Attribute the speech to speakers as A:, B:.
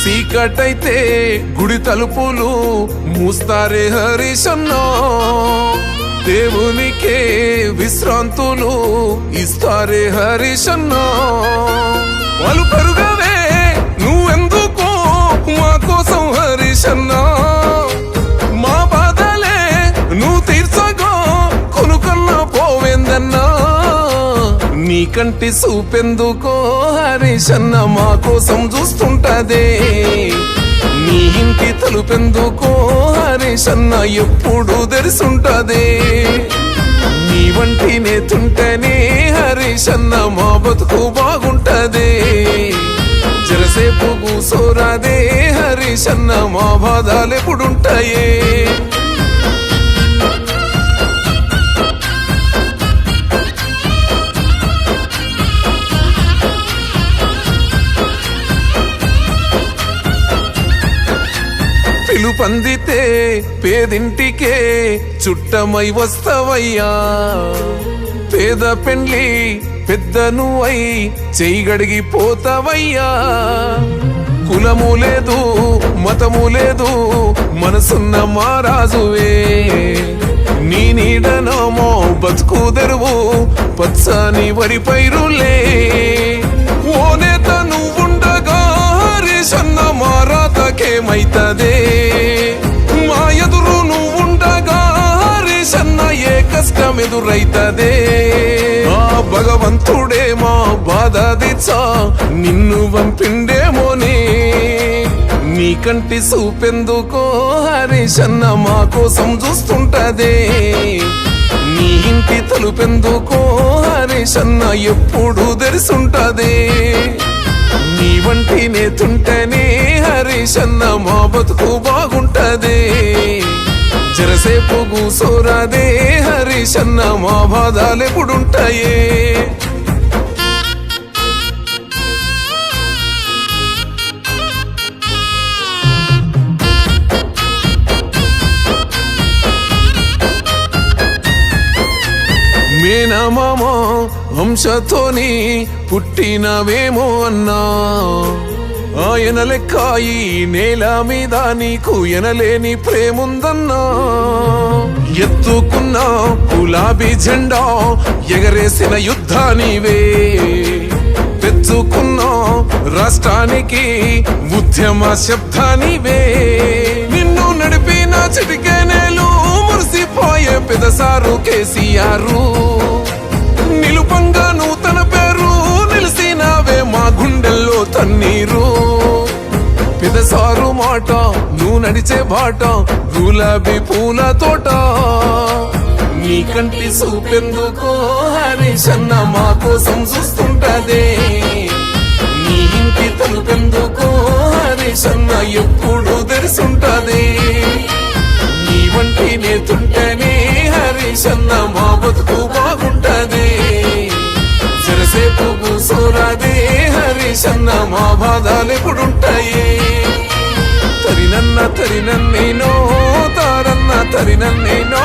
A: చీకటైతే గుడి తలుపులు మూస్తారే హరీశన్నా, దేవునికే విశ్రాంతులు ఇస్తారే హరీశన్నా. వాళ్ళు పెరుగవే నువ్వెందుకో మా కోసం హరీశన్నా, మా బాధలే నువ్వు తీర్చగా కొనుకన్నా పోవేందన్నా. నీ కంటి చూపెందుకో హరీశన్న మా కోసం చూస్తుంటదే, నీ ఇంటి తలుపెందుకో హరీశన్న ఎప్పుడు తెరిసుంటదే. నీ వంటి నేతుంటేనే హరీశన్న మా బతుకు బాగుంటదే. జరసేపు కూసోరాదే హరీశన్న మా బాధలెప్పుడుంటాయే. పిలుపందితే పేదింటికే చుట్టమై వస్తవయ్యా, పేద పెండ్లి పెద్దను అయి చెయ్యగడిగి పోతవయ్యా. కులము లేదు మతము లేదు మనసున్న మారాజువే, నీ నీడనమో బతుకు తెరువు పచ్చని వరి పైరులే. ఓ నేత నువ్వుండగా హరీశన్న మారాతకేమైతదే, మా ఎదురు నువ్వుండగా హరీశన్న ఏ కష్టం ఎదురైతదే. ఆ భగవంతుడే మా బాధ దిచ్చా నిన్ను పంపిండేమోనే, నీ కంటి చూపెందుకో హరీశన్న మా కోసం చూస్తుంటదే. నీ ఇంటి తలుపెందుకో హరీశన్న ఎప్పుడు తెరిసుంటదే. నీ వంటి నేతుంటేనే హరీశన్న మా బతుకు బాగుంటదే. జరసేపు కూసోరాదే హరీశన్న మా బాధలెప్పుడుంటాయే. మేనమామ వంశతోని పుట్టినవేమో అన్నా, ఆయన లెక్క ఈ నేల మీద నీకు ఎనలేని ప్రేముందన్నా. ఎత్తుకున్న గులాబీ జెండా ఎగరేసిన యుద్ధానివే, తెచ్చుకున్న రాష్ట్రానికి ఉద్యమ శబ్దానివే. నిన్ను నడిపిన చిటికెనేలు మురిసిపోయే పెదసారు కేసీఆర్, నిలుపంగా నూతన పేరు నిలిసినావే మా గుండెల్లో తన్నీరు. పెదసారు మాట నువ్వు నడిచే బాట గులాబీ పూల తోట, నీ కంటి చూపెందుకో హరీశన్న మా కోసం చూస్తుంటదే. నీ ఇంటి తలుపెందుకో హరీశన్న ఎప్పుడు తెరిసుంటదే. నీ వంటి నేతుంటేనే హరీశన్న మా బతుకు బాగుంటదే. జరసేపు కూసోరాదే హరీశన్న మా బాధలెప్పుడుంటాయే. తరినన్న తరినన్నేనో తారన్న తరినన్నేనో